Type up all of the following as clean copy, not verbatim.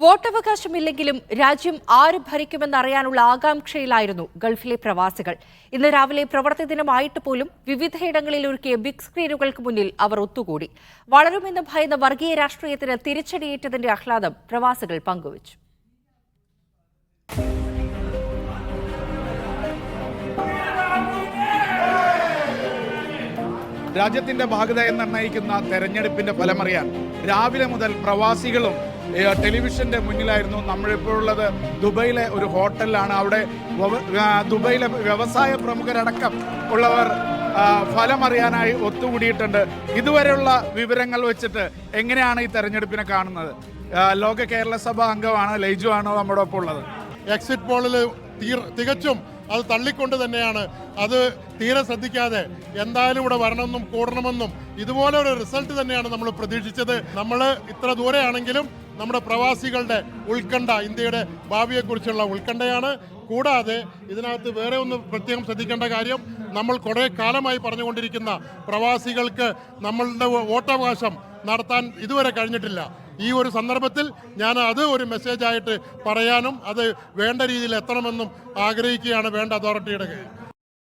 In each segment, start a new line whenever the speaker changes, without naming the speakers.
വോട്ടവകാശമില്ലെങ്കിലും രാജ്യം ആര് ഭരിക്കുമെന്നറിയാനുള്ള ആകാംക്ഷയിലായിരുന്നു ഗൾഫിലെ പ്രവാസികൾ. ഇന്ന് രാവിലെ പ്രവൃത്തി ദിനമായിട്ട് പോലും വിവിധയിടങ്ങളിൽ ഒരുക്കിയ ബിഗ് സ്ക്രീനുകൾക്ക് മുന്നിൽ അവർ ഒത്തുകൂടി. വളരുമെന്ന് ഭയന്ന വർഗീയ രാഷ്ട്രീയത്തിന് തിരിച്ചടിയേറ്റതിന്റെ ആഹ്ലാദം പ്രവാസികൾ പങ്കുവച്ചു.
രാജ്യത്തിന്റെ ഭാഗതയെ നിർണ്ണയിക്കുന്ന തെരഞ്ഞെടുപ്പിന്റെ ഫലമറിയാൻ രാവിലെ മുതൽ പ്രവാസികളും ടെലിവിഷന്റെ മുന്നിലായിരുന്നു. നമ്മളിപ്പോൾ ഉള്ളത് ദുബൈയിലെ ഒരു ഹോട്ടലിലാണ്. അവിടെ ദുബൈയിലെ വ്യവസായ പ്രമുഖരടക്കം ഉള്ളവർ ഫലമറിയാനായി ഒത്തുകൂടിയിട്ടുണ്ട്. ഇതുവരെയുള്ള വിവരങ്ങൾ വെച്ചിട്ട് എങ്ങനെയാണ് ഈ തെരഞ്ഞെടുപ്പിനെ കാണുന്നത്? ലോക കേരള സഭ അംഗമാണ് ലൈജു ആണ് നമ്മുടെ ഒപ്പം ഉള്ളത്.
എക്സിറ്റ് പോളിൽ തികച്ചും അത് തള്ളിക്കൊണ്ട് തന്നെയാണ്, അത് തീരെ ശ്രദ്ധിക്കാതെ എന്തായാലും ഇവിടെ വരണമെന്നും കൂടണമെന്നും ഇതുപോലെ ഒരു റിസൾട്ട് തന്നെയാണ് നമ്മൾ പ്രതീക്ഷിച്ചത്. നമ്മൾ ഇത്ര ദൂരെയാണെങ്കിലും നമ്മുടെ പ്രവാസികളുടെ ഉത്കണ്ഠ, ഇന്ത്യയുടെ ഭാവിയെക്കുറിച്ചുള്ള ഉത്കണ്ഠയാണ്. കൂടാതെ ഇതിനകത്ത് വേറെ ഒന്ന് പ്രത്യേകം ശ്രദ്ധിക്കേണ്ട കാര്യം, നമ്മൾ കുറേ കാലമായി പറഞ്ഞുകൊണ്ടിരിക്കുന്ന പ്രവാസികൾക്ക് നമ്മളുടെ വോട്ടവകാശം നടത്താൻ ഇതുവരെ കഴിഞ്ഞിട്ടില്ല. ഈ ഒരു സന്ദർഭത്തിൽ ഞാൻ അത് ഒരു മെസ്സേജായിട്ട് പറയാനും അത് വേണ്ട രീതിയിൽ എത്തണമെന്നും ആഗ്രഹിക്കുകയാണ് വേണ്ട അതോറിറ്റിയുടെ.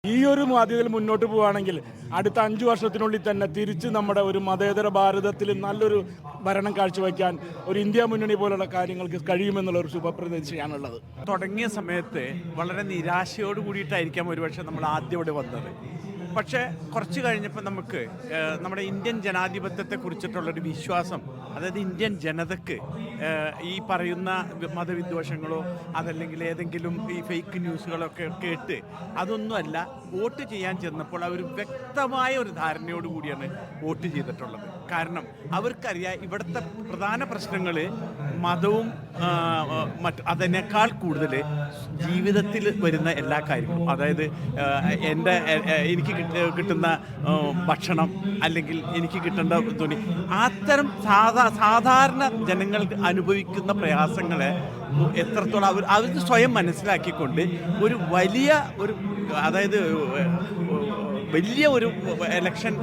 ഈ ഒരു മാധ്യമത്തിൽ മുന്നോട്ട് പോവുകയാണെങ്കിൽ അടുത്ത 5 വർഷത്തിനുള്ളിൽ തന്നെ തിരിച്ച് നമ്മുടെ ഒരു മതേതര ഭാരതത്തിൽ നല്ലൊരു ഭരണം കാഴ്ചവെക്കാൻ ഒരു ഇന്ത്യ മുന്നണി പോലുള്ള കാര്യങ്ങൾക്ക് കഴിയുമെന്നുള്ള ഒരു ശുഭപ്രതീക്ഷയാണുള്ളത്.
തുടങ്ങിയ സമയത്ത് വളരെ നിരാശയോട് കൂടിയിട്ടായിരിക്കാം ഒരുപക്ഷെ നമ്മൾ ആദ്യം ഇവിടെ വന്നത്. പക്ഷേ കുറച്ച് കഴിഞ്ഞപ്പോൾ നമുക്ക് നമ്മുടെ ഇന്ത്യൻ ജനാധിപത്യത്തെ കുറിച്ചിട്ടുള്ളൊരു വിശ്വാസം, അതായത് ഇന്ത്യൻ ജനതയ്ക്ക് ഈ പറയുന്ന മതവിദ്വേഷങ്ങളോ അതല്ലെങ്കിൽ ഏതെങ്കിലും ഈ ഫേക്ക് ന്യൂസുകളൊക്കെ കേട്ട് അതൊന്നുമല്ല, വോട്ട് ചെയ്യാൻ ചെന്നപ്പോൾ അവർ വ്യക്തമായ ഒരു ധാരണയോട് കൂടിയാണ് വോട്ട് ചെയ്തിട്ടുള്ളത്. കാരണം അവർക്കറിയാം ഇവിടുത്തെ പ്രധാന പ്രശ്നങ്ങൾ മതവും അതിനേക്കാൾ കൂടുതൽ ജീവിതത്തിൽ വരുന്ന എല്ലാ കാര്യങ്ങളും, അതായത് എനിക്ക് കിട്ടുന്ന ഭക്ഷണം അല്ലെങ്കിൽ എനിക്ക് കിട്ടേണ്ട തുണി, അത്തരം സാധാരണ ജനങ്ങൾക്ക് അനുഭവിക്കുന്ന പ്രയാസങ്ങളെ എത്രത്തോളം അവർ സ്വയം മനസ്സിലാക്കിക്കൊണ്ട് ഒരു അതായത് വലിയ ഒരു ഇലക്ഷൻ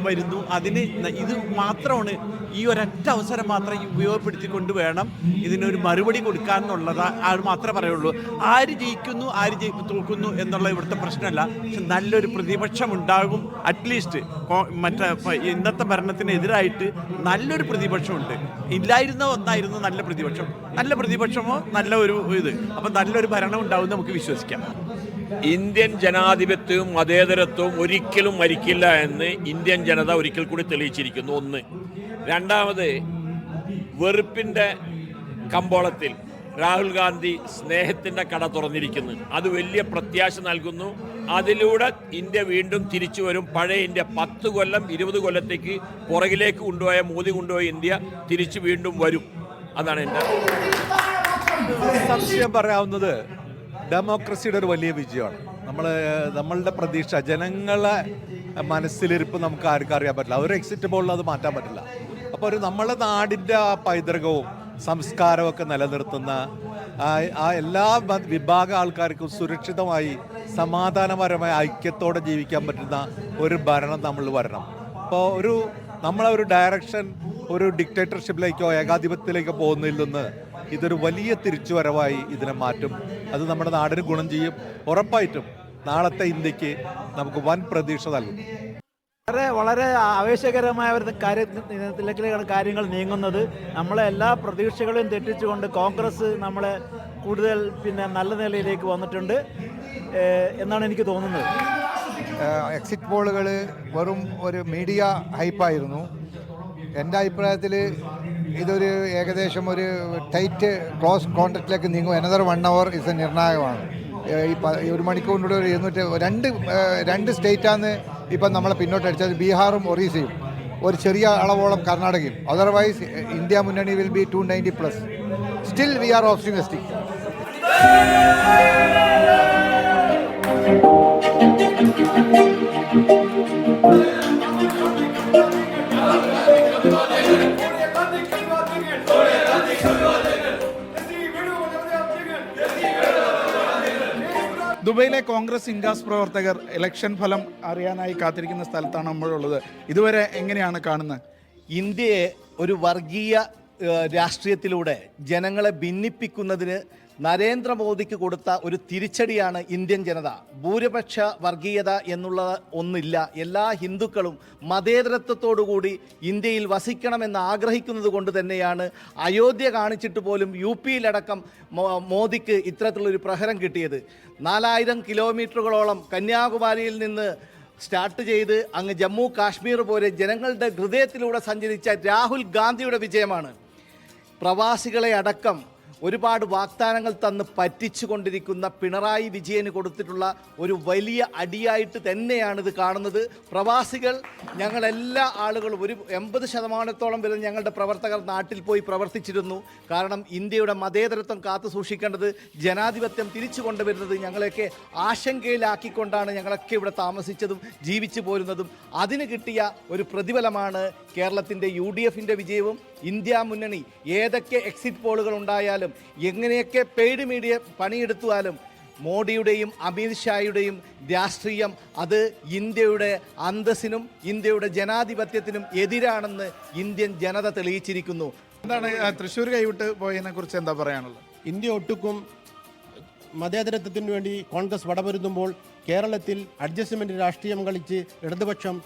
വരുന്നു, അതിന് ഇത് മാത്രമാണ്, ഈ ഒരൊറ്റ അവസരം മാത്രം ഉപയോഗപ്പെടുത്തിക്കൊണ്ട് വേണം ഇതിനൊരു മറുപടി കൊടുക്കാമെന്നുള്ളത് മാത്രമേ പറയുള്ളൂ. ആര് ജയിക്കുന്നു ആര് തോക്കുന്നു എന്നുള്ള ഇവിടുത്തെ പ്രശ്നമല്ല. പക്ഷെ നല്ലൊരു പ്രതിപക്ഷം ഉണ്ടാകും. അറ്റ്ലീസ്റ്റ് ഇന്നത്തെ ഭരണത്തിനെതിരായിട്ട് നല്ലൊരു പ്രതിപക്ഷമുണ്ട്. ഇല്ലായിരുന്ന ഒന്നായിരുന്നു നല്ല പ്രതിപക്ഷം. നല്ല പ്രതിപക്ഷമോ നല്ല ഒരു അപ്പം നല്ലൊരു ഭരണം ഉണ്ടാവും നമുക്ക് വിശ്വസിക്കാം.
ഇന്ത്യൻ ജനാധിപത്യവും മതേതരത്വവും ഒരിക്കലും മരിക്കില്ല എന്ന് ഇന്ത്യൻ ജനത ഒരിക്കൽ കൂടി തെളിയിച്ചിരിക്കുന്നു. ഒന്ന്. രണ്ടാമത്, വെറുപ്പിൻ്റെ കമ്പോളത്തിൽ രാഹുൽ ഗാന്ധി സ്നേഹത്തിൻ്റെ കട തുറന്നിരിക്കുന്നു. അത് വലിയ പ്രത്യാശ നൽകുന്നു. അതിലൂടെ ഇന്ത്യ വീണ്ടും തിരിച്ചു വരും. പഴയ ഇന്ത്യ 10 കൊല്ലം 20 കൊല്ലത്തേക്ക് പുറകിലേക്ക് കൊണ്ടുപോയ മോദി കൊണ്ടുപോയ ഇന്ത്യ തിരിച്ചു വീണ്ടും വരും. അതാണ് എൻ്റെ
സംശയം. പറയാവുന്നത് ഡെമോക്രസിയുടെ ഒരു വലിയ വിജയമാണ്. നമ്മളുടെ പ്രതീക്ഷ, ജനങ്ങളെ മനസ്സിലിരിപ്പ് നമുക്ക് ആർക്കും അറിയാൻ പറ്റില്ല. ഒരു എക്സിറ്റ് പോളിൽ അത് മാറ്റാൻ പറ്റില്ല. അപ്പോൾ നമ്മുടെ നാടിൻ്റെ ആ പൈതൃകവും സംസ്കാരവും ഒക്കെ നിലനിർത്തുന്ന ആ എല്ലാ വിഭാഗ ആൾക്കാർക്കും സുരക്ഷിതമായി സമാധാനപരമായ ഐക്യത്തോടെ ജീവിക്കാൻ പറ്റുന്ന ഒരു ഭരണം നമ്മൾ വരണം. അപ്പോൾ നമ്മളെ ഒരു ഡയറക്ഷൻ ഒരു ഡിക്റ്റേറ്റർഷിപ്പിലേക്കോ ഏകാധിപത്യത്തിലേക്കോ പോകുന്നതിൽ നിന്ന് ഇതൊരു വലിയ തിരിച്ചുവരവായി ഇതിനെ മാറ്റും. അത് നമ്മുടെ നാടിന് ഗുണം ചെയ്യും. ഉറപ്പായിട്ടും നാളത്തെ ഇന്ത്യക്ക് നമുക്ക് വൻ പ്രതീക്ഷ നൽകും.
വളരെ ആവേശകരമായ ഒരു കാര്യത്തിലേക്കാണ് കാര്യങ്ങൾ നീങ്ങുന്നത്. നമ്മളെ എല്ലാ പ്രതീക്ഷകളെയും തെറ്റിച്ചുകൊണ്ട് കോൺഗ്രസ് നമ്മളെ കൂടുതൽ നല്ല നിലയിലേക്ക് വന്നിട്ടുണ്ട് എന്നാണ് എനിക്ക് തോന്നുന്നത്.
എക്സിറ്റ് പോളുകൾ വെറും ഒരു മീഡിയ ഹൈപ്പായിരുന്നു. എൻ്റെ അഭിപ്രായത്തിൽ ഇതൊരു ഏകദേശം ഒരു ടൈറ്റ് ക്ലോസ് കോൺടാക്റ്റിലേക്ക് നീങ്ങും. അനദർ 1 hour ഇത് നിർണായകമാണ്. ഈ 1 മണിക്കൂറിലൂടെ ഒരു 202 സ്റ്റേറ്റാണ് ഇപ്പം നമ്മളെ പിന്നോട്ടടിച്ചത്. ബീഹാറും ഒറീസയും ഒരു ചെറിയ അളവോളം കർണാടകയും. അതർവൈസ് ഇന്ത്യ മുന്നണി will be 290+. Still we are optimistic.
ദുബൈയിലെ കോൺഗ്രസ് ഇൻഗാസ് പ്രവർത്തകർ ഇലക്ഷൻ ഫലം അറിയാനായി കാത്തിരിക്കുന്ന സ്ഥലത്താണ് നമ്മളുള്ളത്. ഇതുവരെ എങ്ങനെയാണ് കാണുന്നത്?
ഇന്ത്യയെ ഒരു വർഗീയ രാഷ്ട്രീയത്തിലൂടെ ജനങ്ങളെ ഭിന്നിപ്പിക്കുന്നതിന് നരേന്ദ്രമോദിക്ക് കൊടുത്ത ഒരു തിരിച്ചടിയാണ് ഇന്ത്യൻ ജനത. ഭൂരിപക്ഷ വർഗീയത എന്നുള്ള ഒന്നില്ല. എല്ലാ ഹിന്ദുക്കളും മതേതരത്വത്തോടുകൂടി ഇന്ത്യയിൽ വസിക്കണമെന്ന് ആഗ്രഹിക്കുന്നത് കൊണ്ട് തന്നെയാണ് അയോധ്യ കാണിച്ചിട്ട് പോലും UP-യിലടക്കം മോദിക്ക് ഇത്തരത്തിലുള്ളൊരു പ്രഹരം കിട്ടിയത്. 4000 കിലോമീറ്ററുകളോളം കന്യാകുമാരിയിൽ നിന്ന് സ്റ്റാർട്ട് ചെയ്ത് അങ്ങ് ജമ്മു കാശ്മീർ പോലെ ജനങ്ങളുടെ ഹൃദയത്തിലൂടെ സഞ്ചരിച്ച രാഹുൽ ഗാന്ധിയുടെ വിജയമാണ്. പ്രവാസികളെ അടക്കം ഒരുപാട് വാഗ്ദാനങ്ങൾ തന്ന് പറ്റിച്ചുകൊണ്ടിരിക്കുന്ന പിണറായി വിജയന് കൊടുത്തിട്ടുള്ള ഒരു വലിയ അടിയായിട്ട് തന്നെയാണ് ഇത് കാണുന്നത്. പ്രവാസികൾ ഞങ്ങളെല്ലാ ആളുകളും ഒരു 80% വരുന്ന ഞങ്ങളുടെ പ്രവർത്തകർ നാട്ടിൽ പോയി പ്രവർത്തിച്ചിരുന്നു. കാരണം ഇന്ത്യയുടെ മതേതരത്വം കാത്തു സൂക്ഷിക്കേണ്ടത്, ജനാധിപത്യം തിരിച്ചു കൊണ്ടുവരുന്നത് ഞങ്ങളെയൊക്കെ ആശങ്കയിലാക്കിക്കൊണ്ടാണ് ഞങ്ങളൊക്കെ ഇവിടെ താമസിച്ചതും ജീവിച്ചു പോരുന്നതും. അതിന് കിട്ടിയ ഒരു പ്രതിഫലമാണ് കേരളത്തിൻ്റെ UDF-ൻ്റെ വിജയവും ഇന്ത്യ മുന്നണി. ഏതൊക്കെ എക്സിറ്റ് പോളുകൾ ഉണ്ടായാലും എങ്ങനെയൊക്കെ പെയ്ഡ് മീഡിയ പണിയെടുത്താലും മോഡിയുടെയും അമിത് ഷായുടെയും രാഷ്ട്രീയം അത് ഇന്ത്യയുടെ അന്തസ്സിനും ഇന്ത്യയുടെ ജനാധിപത്യത്തിനും എതിരാണെന്ന് ഇന്ത്യൻ ജനത തെളിയിച്ചിരിക്കുന്നു.
എന്താണ് തൃശ്ശൂർ കൈവിട്ട് പോയതിനെ കുറിച്ച് എന്താ പറയാനുള്ളത്?
ഇന്ത്യ ഒട്ടുക്കും മതേതരത്വത്തിന് വേണ്ടി കോൺഗ്രസ് വടപൊരുതുമ്പോൾ കേരളത്തിൽ അഡ്ജസ്റ്റ്മെൻറ്റ് രാഷ്ട്രീയം കളിച്ച് ഇടതുപക്ഷം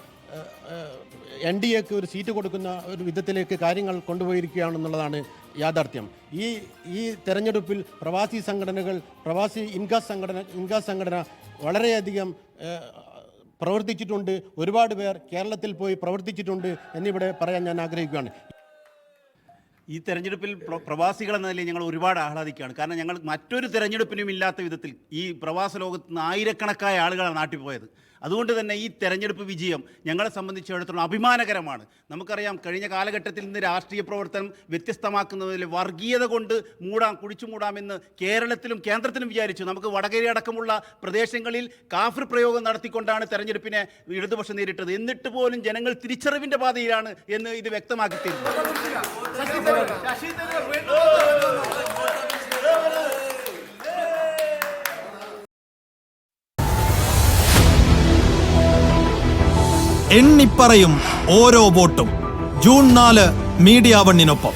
NDAക്ക് ഒരു സീറ്റ് കൊടുക്കുന്ന ഒരു വിധത്തിലേക്ക് കാര്യങ്ങൾ കൊണ്ടുപോയിരിക്കുകയാണെന്നുള്ളതാണ് യാഥാർത്ഥ്യം. ഈ തെരഞ്ഞെടുപ്പിൽ പ്രവാസി സംഘടനകൾ, പ്രവാസി ഇൻകാസ് സംഘടന വളരെയധികം പ്രവർത്തിച്ചിട്ടുണ്ട്. ഒരുപാട് പേർ കേരളത്തിൽ പോയി പ്രവർത്തിച്ചിട്ടുണ്ട് എന്നിവിടെ പറയാൻ ഞാൻ ആഗ്രഹിക്കുകയാണ്.
ഈ തെരഞ്ഞെടുപ്പിൽ പ്രവാസികൾ എന്ന നിലയിൽ ഞങ്ങൾ ഒരുപാട് ആഹ്ലാദിക്കുകയാണ്. കാരണം ഞങ്ങൾ മറ്റൊരു തെരഞ്ഞെടുപ്പിനും ഇല്ലാത്ത വിധത്തിൽ ഈ പ്രവാസ ലോകത്ത് നിന്ന് ആയിരക്കണക്കായ ആളുകളാണ് നാട്ടിൽ പോയത്. അതുകൊണ്ട് തന്നെ ഈ തെരഞ്ഞെടുപ്പ് വിജയം ഞങ്ങളെ സംബന്ധിച്ചിടത്തോളം അഭിമാനകരമാണ്. നമുക്കറിയാം, കഴിഞ്ഞ കാലഘട്ടത്തിൽ നിന്ന് രാഷ്ട്രീയ പ്രവർത്തനം വ്യത്യസ്തമാക്കുന്നതിൽ വർഗീയത കൊണ്ട് കുഴിച്ചു മൂടാമെന്ന് കേരളത്തിലും കേന്ദ്രത്തിലും വിചാരിച്ചു. നമുക്ക് വടകര അടക്കമുള്ള പ്രദേശങ്ങളിൽ കാഫിർ പ്രയോഗം നടത്തിക്കൊണ്ടാണ് തെരഞ്ഞെടുപ്പിനെ ഇടതുപക്ഷം നേരിട്ടത്. എന്നിട്ട് പോലും ജനങ്ങൾ തിരിച്ചറിവിൻ്റെ പാതയിലാണ് എന്ന് ഇത് വ്യക്തമാക്കി തരുന്നു.
എണ്ണിപ്പറയും ഓരോ വോട്ടും. June 4 media 1-നൊപ്പം.